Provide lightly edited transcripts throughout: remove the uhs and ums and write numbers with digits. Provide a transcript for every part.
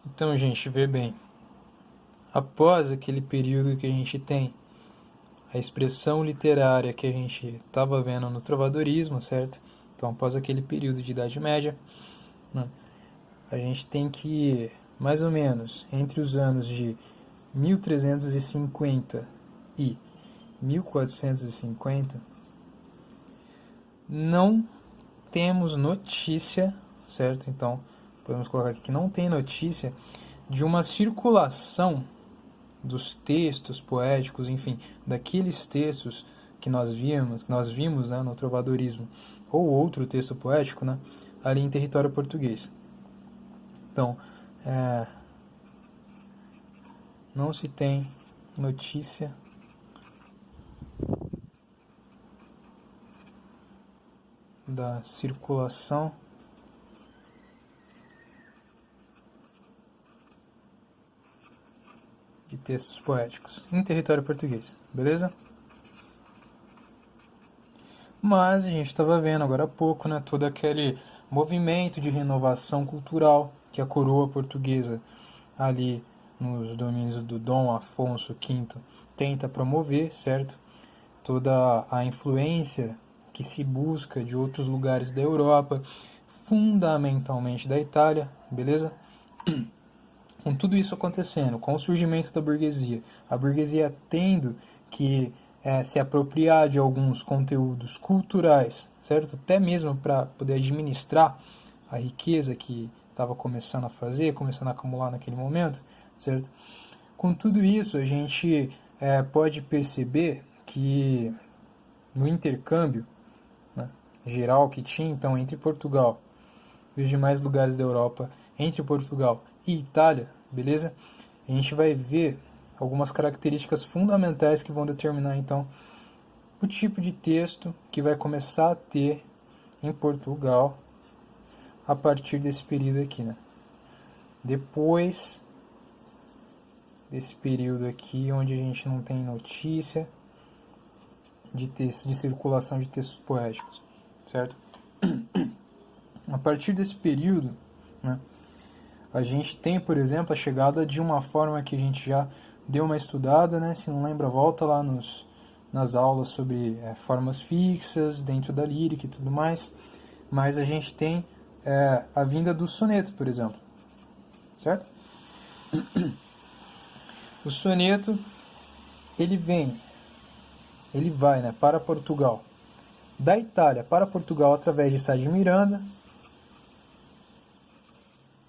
Então, gente, vê bem. Após aquele período que a gente tem a expressão literária que a gente estava vendo no trovadorismo, certo? Então, após aquele período de Idade Média, né, a gente tem que, mais ou menos, entre os anos de 1350 e 1450, não temos notícia, certo? Então, podemos colocar aqui que não tem notícia de uma circulação dos textos poéticos, enfim, daqueles textos que nós vimos, né, no trovadorismo, ou outro texto poético, né, ali em território português. Então, é, não se tem notícia da circulação de textos poéticos em território português, beleza? Mas a gente estava vendo agora há pouco, né, todo aquele movimento de renovação cultural que a coroa portuguesa ali nos domínios do Dom Afonso V tenta promover, certo? Toda a influência que se busca de outros lugares da Europa, fundamentalmente da Itália, beleza? Com tudo isso acontecendo, com o surgimento da burguesia, a burguesia tendo que se apropriar de alguns conteúdos culturais, certo? Até mesmo para poder administrar a riqueza que estava começando a fazer, começando a acumular naquele momento, certo? Com tudo isso, a gente pode perceber que no intercâmbio, né, geral que tinha então entre Portugal e os demais lugares da Europa, entre Portugal e Itália, beleza? A gente vai ver algumas características fundamentais que vão determinar então o tipo de texto que vai começar a ter em Portugal a partir desse período aqui, né? Depois desse período aqui, onde a gente não tem notícia de texto, de circulação de textos poéticos, certo? A partir desse período, né, a gente tem, por exemplo, a chegada de uma forma que a gente já deu uma estudada, né? Se não lembra, volta lá nas aulas sobre formas fixas dentro da lírica e tudo mais. Mas a gente tem a vinda do soneto, por exemplo, certo? O soneto, ele vai, né, para Portugal. Da Itália para Portugal através de Sá de Miranda,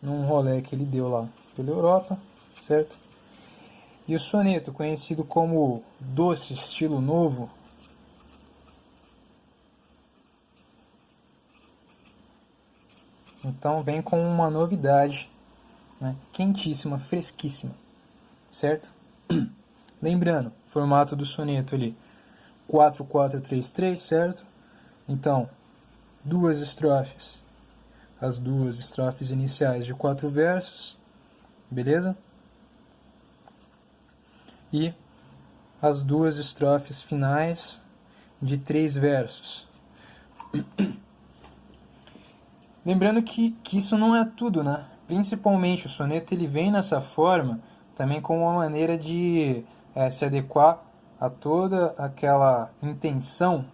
num rolê que ele deu lá pela Europa, certo? E o soneto, conhecido como doce estilo novo, então vem com uma novidade, né, quentíssima, fresquíssima, certo? Lembrando, formato do soneto ali, 4-4-3-3, certo? Então, duas estrofes, as duas estrofes iniciais de 4 versos, beleza? E as duas estrofes finais de 3 versos. Lembrando que isso não é tudo, né? Principalmente o soneto ele vem nessa forma também como uma maneira de se adequar a toda aquela intenção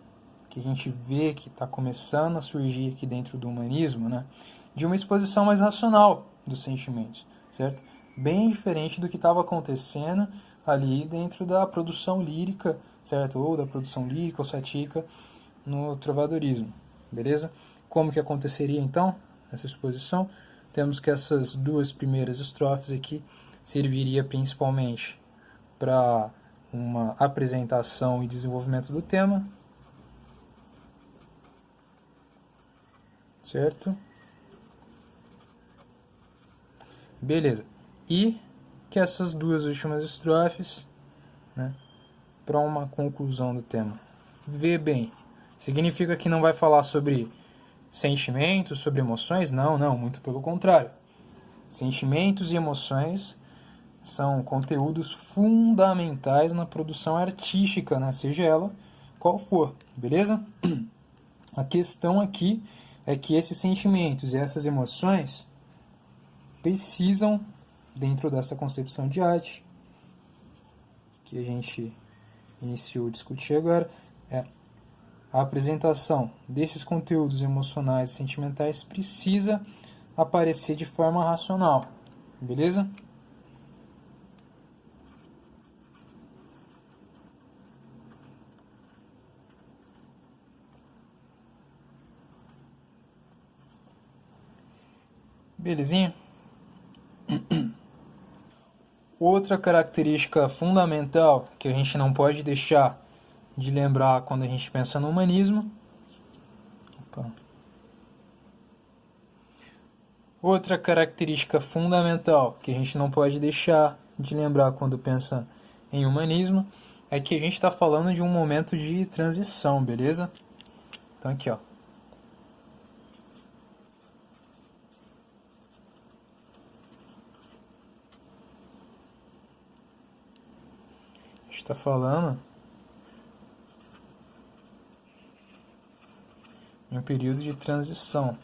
que a gente vê que está começando a surgir aqui dentro do humanismo, né? De uma exposição mais racional dos sentimentos, certo? Bem diferente do que estava acontecendo ali dentro da produção lírica, certo? Ou da produção lírica ou satírica no trovadorismo, beleza? Como que aconteceria então essa exposição? Temos que essas duas primeiras estrofes aqui serviria principalmente para uma apresentação e desenvolvimento do tema, certo? Beleza. E que essas duas últimas estrofes, né, para uma conclusão do tema. Vê bem, significa que não vai falar sobre sentimentos, sobre emoções? Não, muito pelo contrário. Sentimentos e emoções são conteúdos fundamentais na produção artística, né? Seja ela qual for, beleza? A questão aqui é que esses sentimentos e essas emoções precisam dentro dessa concepção de arte que a gente iniciou a discutir agora, a apresentação desses conteúdos emocionais e sentimentais precisa aparecer de forma racional, beleza? Belezinha? Outra característica fundamental que a gente não pode deixar de lembrar quando a gente pensa no humanismo. Outra característica fundamental que a gente não pode deixar de lembrar quando pensa em humanismo é que a gente está falando de um momento de transição, beleza? Então aqui, ó. A gente está falando em um período de transição.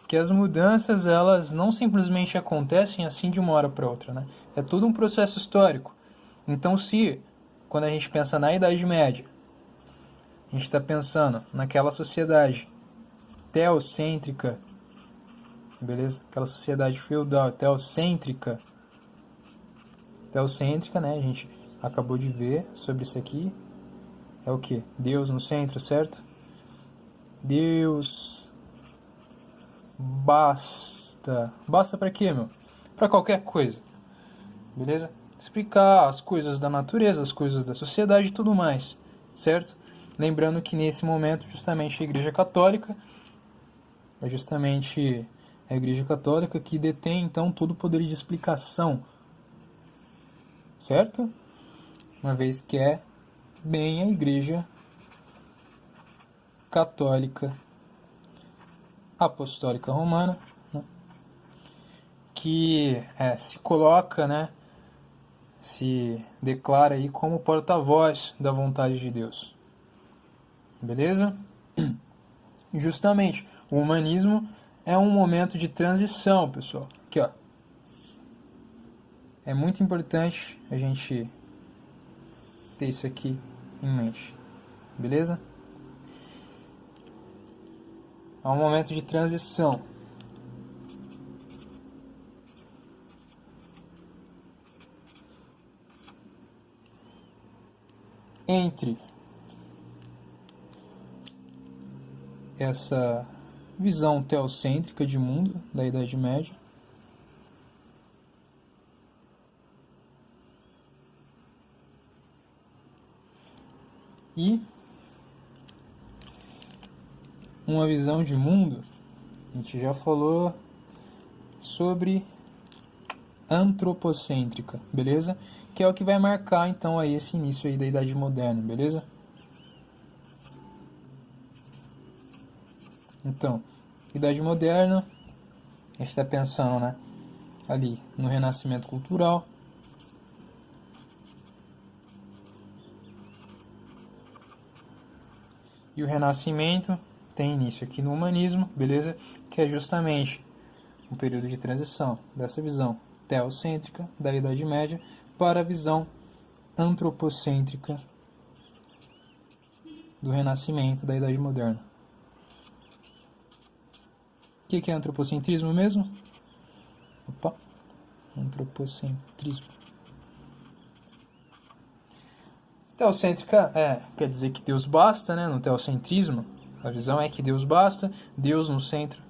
Que as mudanças, elas não simplesmente acontecem assim de uma hora para outra, né? É todo um processo histórico. Então, quando a gente pensa na Idade Média, a gente está pensando naquela sociedade teocêntrica, beleza? Aquela sociedade feudal, teocêntrica, né? A gente acabou de ver sobre isso aqui. É o que? Deus no centro, certo? Deus basta. Basta para quê, meu? Para qualquer coisa. Beleza? Explicar as coisas da natureza, as coisas da sociedade e tudo mais, certo? Lembrando que nesse momento, justamente a Igreja Católica é justamente a Igreja Católica que detém, então, todo o poder de explicação, certo? Uma vez que é bem a Igreja Católica Apostólica Romana, né, que se coloca, né, se declara aí como porta-voz da vontade de Deus. Beleza? Justamente, o humanismo é um momento de transição, pessoal. Aqui, ó. É muito importante a gente ter isso aqui em mente. Beleza? É um momento de transição. Entre essa visão teocêntrica de mundo da Idade Média e uma visão de mundo, a gente já falou sobre antropocêntrica, beleza? Que é o que vai marcar então aí esse início aí da Idade Moderna, beleza? Então, Idade Moderna, a gente está pensando, né, ali no Renascimento Cultural. E o Renascimento tem início aqui no humanismo, beleza? Que é justamente um período de transição dessa visão teocêntrica da Idade Média para a visão antropocêntrica do Renascimento da Idade Moderna. O que é antropocentrismo mesmo? Opa, antropocentrismo. Teocêntrica quer dizer que Deus basta, né? No teocentrismo, a visão é que Deus basta, Deus no centro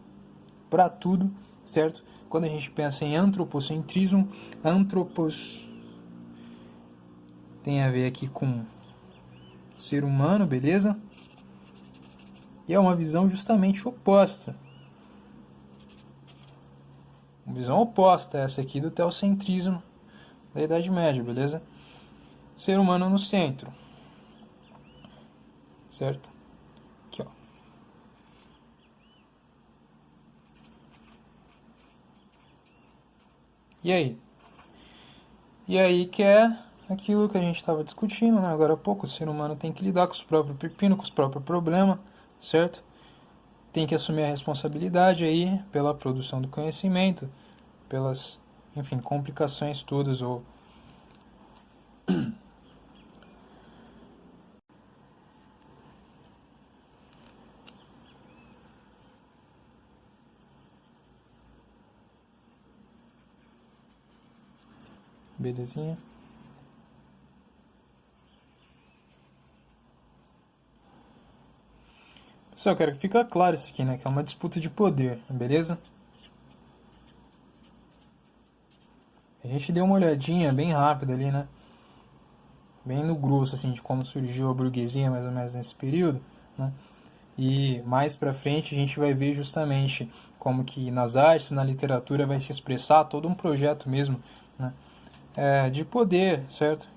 para tudo, certo? Quando a gente pensa em antropocentrismo, antropos tem a ver aqui com ser humano, beleza? E é uma visão justamente oposta. Uma visão oposta a essa aqui do teocentrismo da Idade Média, beleza? Ser humano no centro. Certo? Aqui, ó. E aí? E aí que é aquilo que a gente estava discutindo, né? Agora há pouco, o ser humano tem que lidar com os próprios pepinos, com os próprios problemas, certo? tem que assumir a responsabilidade aí pela produção do conhecimento, pelas, enfim, complicações todas ou belezinha. Pessoal, eu quero que fique claro isso aqui, né? Que é uma disputa de poder, beleza? A gente deu uma olhadinha bem rápida ali, né? Bem no grosso, assim, de como surgiu a burguesia, mais ou menos nesse período, né? E mais pra frente a gente vai ver justamente como que nas artes, na literatura vai se expressar todo um projeto mesmo, né? De poder, certo?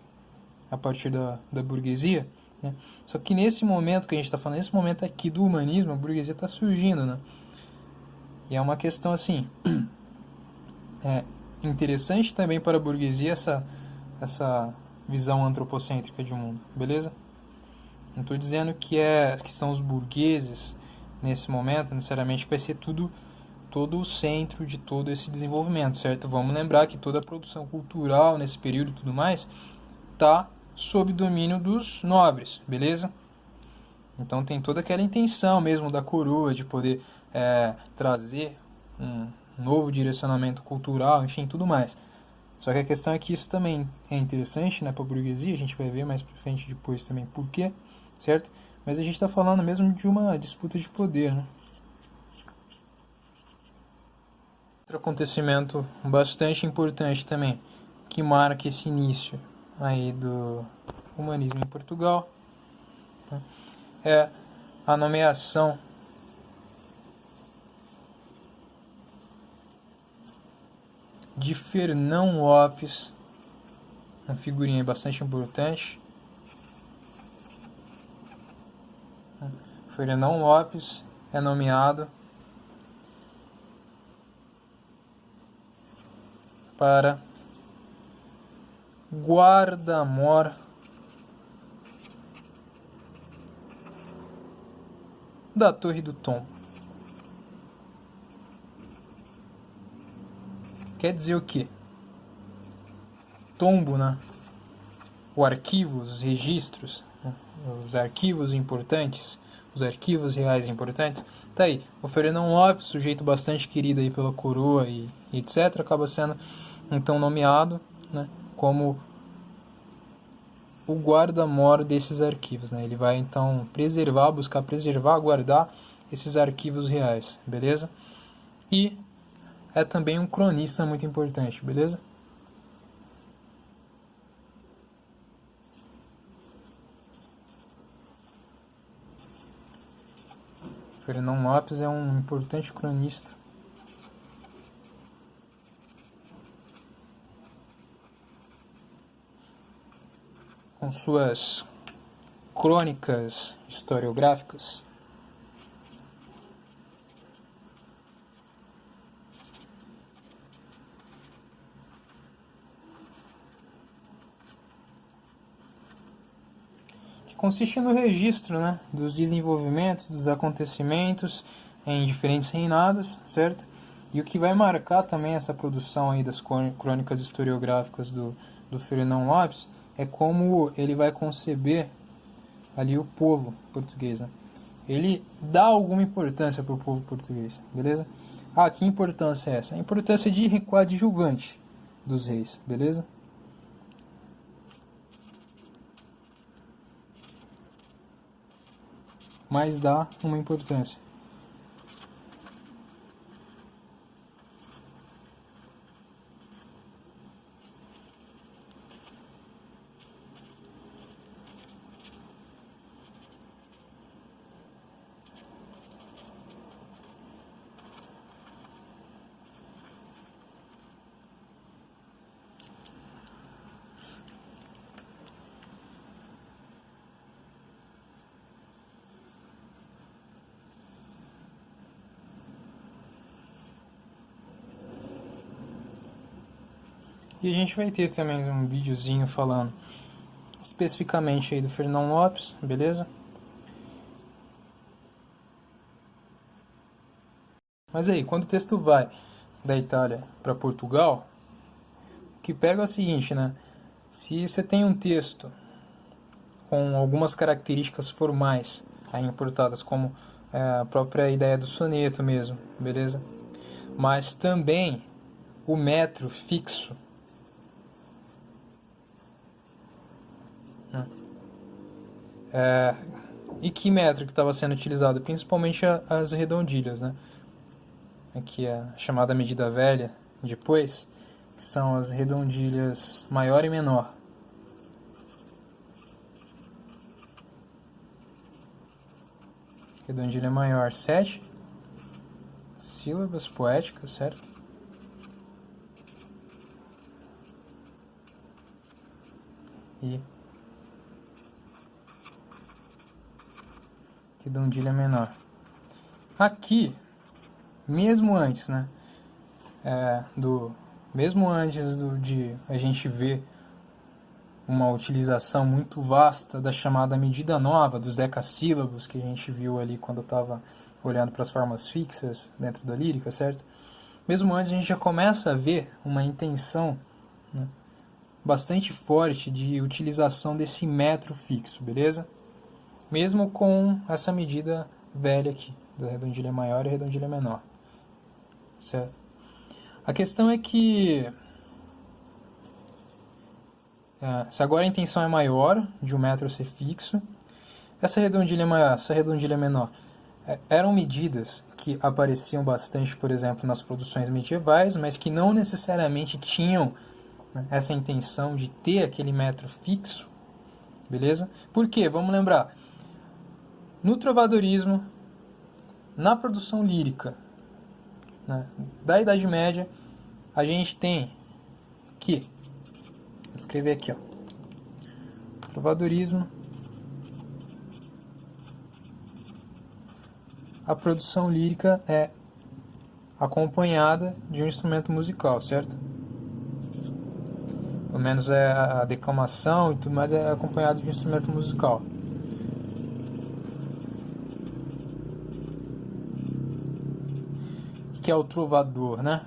A partir da burguesia, né? Só que nesse momento que a gente está falando, nesse momento aqui do humanismo, a burguesia está surgindo, né? E é uma questão assim, é interessante também para a burguesia essa visão antropocêntrica de mundo, beleza? Não estou dizendo que são os burgueses nesse momento, necessariamente que vai ser todo o centro de todo esse desenvolvimento, certo? Vamos lembrar que toda a produção cultural nesse período e tudo mais está sob domínio dos nobres, beleza? Então tem toda aquela intenção mesmo da coroa de poder trazer um novo direcionamento cultural, enfim, tudo mais. Só que a questão é que isso também é interessante, né, para a burguesia, a gente vai ver mais pra frente depois também por quê, certo? Mas a gente está falando mesmo de uma disputa de poder, né? Outro acontecimento bastante importante também, que marca esse início aí do humanismo em Portugal, né, é a nomeação de Fernão Lopes, uma figurinha bastante importante. Fernão Lopes é nomeado para guarda-mor da Torre do Tom. Quer dizer o quê? Tombo, né? O arquivo, os registros, né? Os arquivos importantes, os arquivos reais importantes. Tá aí, o Fernão Lopes, sujeito bastante querido aí pela coroa e etc., acaba sendo então nomeado, né, como o guarda-mor desses arquivos, né? Ele vai então buscar preservar, guardar esses arquivos reais, beleza? E é também um cronista muito importante, beleza? Fernão Lopes é um importante cronista. Com suas crônicas historiográficas. Que consiste no registro, né, dos desenvolvimentos, dos acontecimentos em diferentes reinados, certo? E o que vai marcar também essa produção aí das crônicas historiográficas do Fernão Lopes é como ele vai conceber ali o povo português, né? Ele dá alguma importância para o povo português, beleza? Ah, que importância é essa? A importância de coadjuvante dos reis, beleza? Mas dá uma importância. E a gente vai ter também um videozinho falando especificamente aí do Fernão Lopes, beleza? Mas aí, quando o texto vai da Itália para Portugal, o que pega é o seguinte, né? Se você tem um texto com algumas características formais aí importadas, como a própria ideia do soneto mesmo, beleza? Mas também o metro fixo, né? E que metro que estava sendo utilizado? Principalmente as redondilhas, né? Aqui é a chamada medida velha, depois, que são as redondilhas maior e menor. Redondilha maior, 7 sílabas poéticas, certo? E redondilha menor. Aqui, mesmo antes, né? Mesmo antes de a gente ver uma utilização muito vasta da chamada medida nova, dos decassílabos, que a gente viu ali quando eu estava olhando para as formas fixas dentro da lírica, certo? Mesmo antes a gente já começa a ver uma intenção, né, bastante forte de utilização desse metro fixo, beleza? Mesmo com essa medida velha aqui, da redondilha maior e redondilha menor, certo? A questão é que se agora a intenção é maior, de um metro ser fixo, essa redondilha maior, essa redondilha menor, eram medidas que apareciam bastante, por exemplo, nas produções medievais, mas que não necessariamente tinham, né, essa intenção de ter aquele metro fixo, beleza? Por quê? Vamos lembrar, no trovadorismo, na produção lírica, né, da Idade Média, a gente tem que, vou escrever aqui, ó, trovadorismo, a produção lírica é acompanhada de um instrumento musical, certo? Pelo menos a declamação e tudo mais é acompanhado de um instrumento musical. O que é o trovador, né?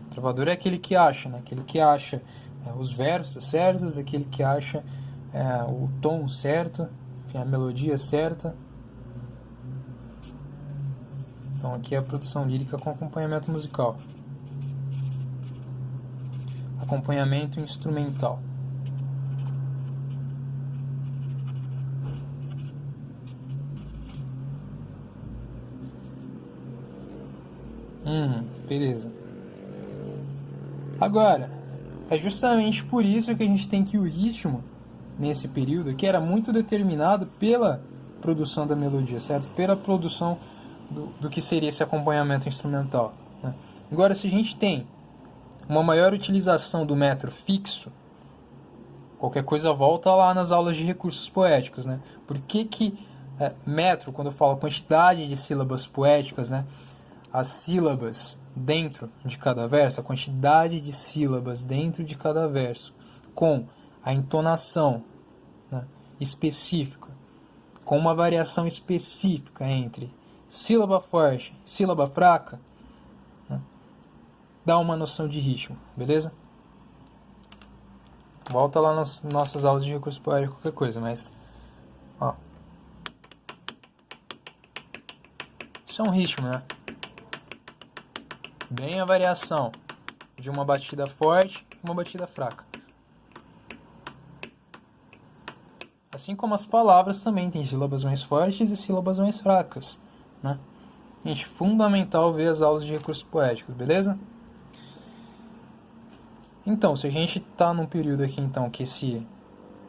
O trovador é aquele que acha, né? Aquele que acha os versos certos, aquele que acha o tom certo, enfim, a melodia certa. Então aqui é a produção lírica com acompanhamento musical. Acompanhamento instrumental. Beleza. Agora, é justamente por isso que a gente tem que o ritmo, nesse período, que era muito determinado pela produção da melodia, certo? Pela produção do que seria esse acompanhamento instrumental, né? Agora, se a gente tem uma maior utilização do metro fixo, qualquer coisa volta lá nas aulas de recursos poéticos, né? Por que metro, quando eu falo quantidade de sílabas poéticas, né? As sílabas dentro de cada verso, a quantidade de sílabas dentro de cada verso, com a entonação, né, específica, com uma variação específica entre sílaba forte e sílaba fraca, né, dá uma noção de ritmo, beleza? Volta lá nas nossas aulas de recurso poético, qualquer coisa, mas ó, isso é um ritmo, né? Bem a variação de uma batida forte e uma batida fraca. Assim como as palavras também têm sílabas mais fortes e sílabas mais fracas, né? Gente, fundamental ver as aulas de recursos poéticos, beleza? Então, se a gente está num período aqui então que esse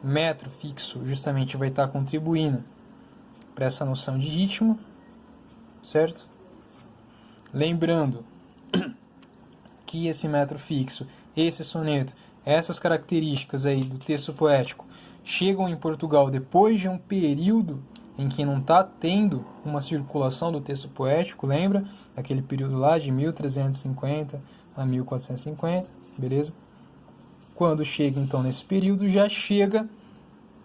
metro fixo justamente vai estar contribuindo para essa noção de ritmo, certo? Lembrando que esse metro fixo, esse soneto, essas características aí do texto poético chegam em Portugal depois de um período em que não está tendo uma circulação do texto poético, lembra? Aquele período lá de 1350 a 1450, beleza? Quando chega então nesse período, já chega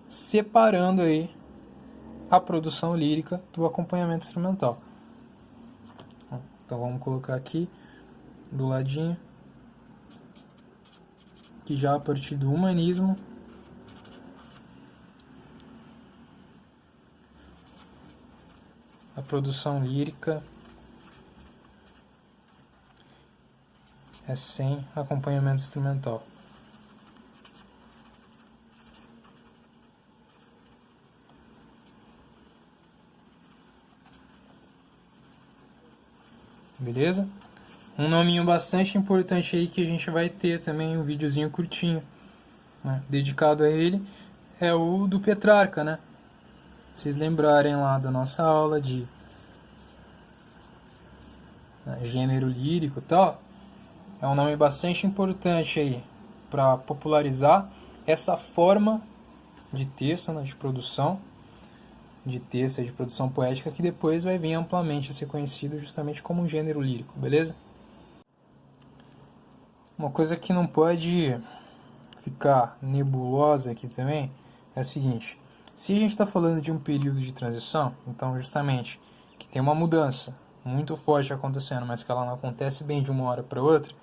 separando aí a produção lírica do acompanhamento instrumental. Então vamos colocar aqui do ladinho, que já a partir do humanismo a produção lírica é sem acompanhamento instrumental. Beleza? Um nominho bastante importante aí que a gente vai ter também, um videozinho curtinho, né, dedicado a ele, é o do Petrarca, né? Vocês lembrarem lá da nossa aula de gênero lírico e tal, é um nome bastante importante aí para popularizar essa forma de texto, né, de produção de texto, de produção poética, que depois vai vir amplamente a ser conhecido justamente como um gênero lírico, beleza? Uma coisa que não pode ficar nebulosa aqui também é a seguinte: se a gente está falando de um período de transição, então justamente que tem uma mudança muito forte acontecendo, mas que ela não acontece bem de uma hora para outra,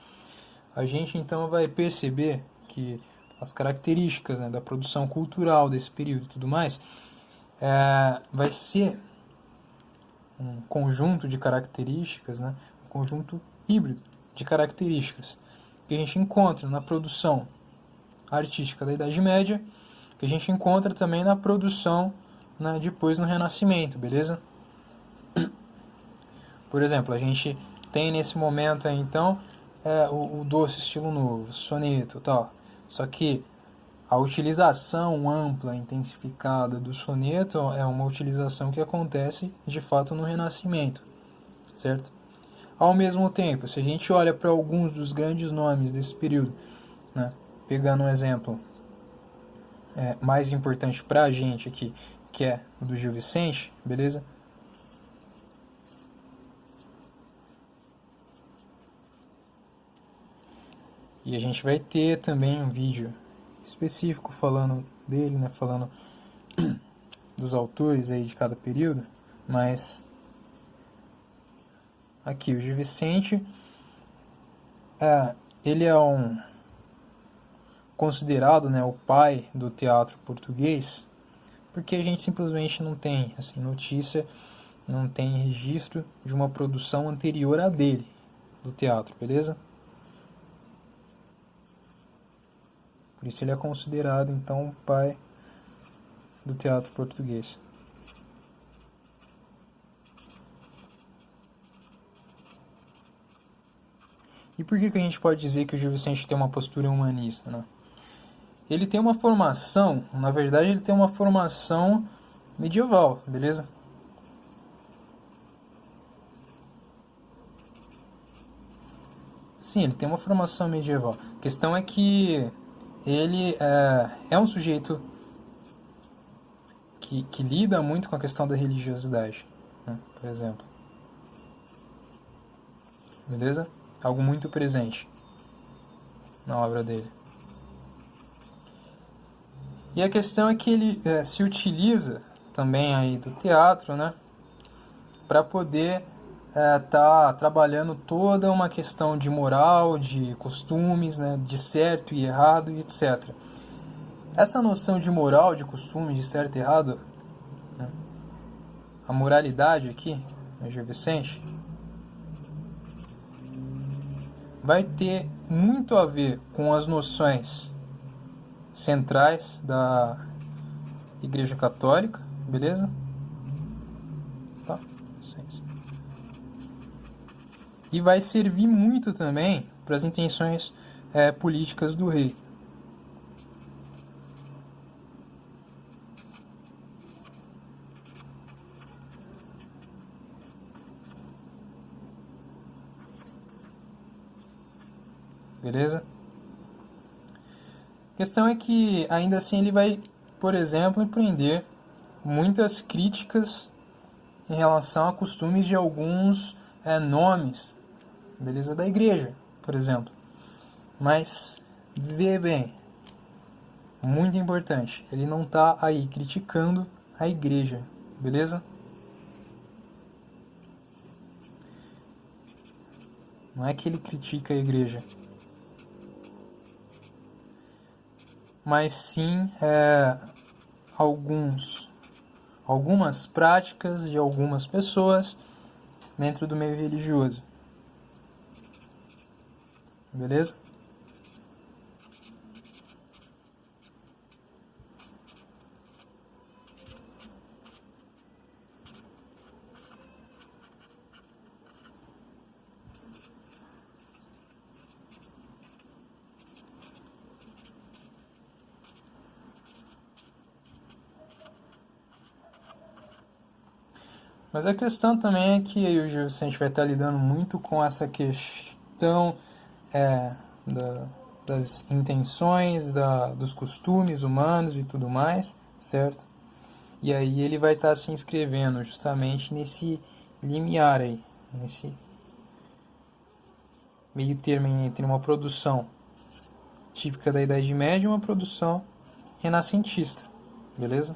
a gente então vai perceber que as características, né, da produção cultural desse período e tudo mais, vai ser um conjunto de características, né, um conjunto híbrido de características que a gente encontra na produção artística da Idade Média, que a gente encontra também na produção, né, depois no Renascimento, beleza? Por exemplo, a gente tem nesse momento aí, então, o doce estilo novo, soneto e tal. Só que a utilização ampla, intensificada do soneto é uma utilização que acontece de fato no Renascimento, certo? Ao mesmo tempo, se a gente olha para alguns dos grandes nomes desse período, né, pegando um exemplo mais importante para a gente aqui, que é o do Gil Vicente, beleza? E a gente vai ter também um vídeo específico falando dele, né, falando dos autores aí de cada período, mas aqui o Gil Vicente, ele é considerado, né, o pai do teatro português, porque a gente simplesmente não tem assim, notícia, não tem registro de uma produção anterior a dele, do teatro, beleza? Por isso ele é considerado, então, o pai do teatro português. E por que a gente pode dizer que o Gil Vicente tem uma postura humanista, né? Ele tem uma formação, na verdade ele tem uma formação medieval, beleza? Sim, ele tem uma formação medieval. A questão é que ele é um sujeito que lida muito com a questão da religiosidade, né, por exemplo. Beleza? Algo muito presente na obra dele. E a questão é que ele se utiliza também aí do teatro, né, para poder tá trabalhando toda uma questão de moral, de costumes, né, de certo e errado, e etc. Essa noção de moral, de costume, de certo e errado, né, a moralidade aqui, no Gil Vicente, vai ter muito a ver com as noções centrais da Igreja Católica, beleza? Tá. E vai servir muito também para as intenções políticas do rei. Beleza? A questão é que, ainda assim, ele vai, por exemplo, empreender muitas críticas em relação a costumes de alguns nomes, beleza, da igreja, por exemplo. Mas, vê bem, muito importante, ele não está aí criticando a igreja, beleza? Não é que ele critica a igreja, mas sim algumas práticas de algumas pessoas dentro do meio religioso. Beleza? Mas a questão também é que aí hoje a gente vai estar lidando muito com essa questão é, da, das intenções, dos costumes humanos e tudo mais, certo? E aí ele vai estar se inscrevendo justamente nesse limiar aí, nesse meio termo entre uma produção típica da Idade Média e uma produção renascentista, beleza?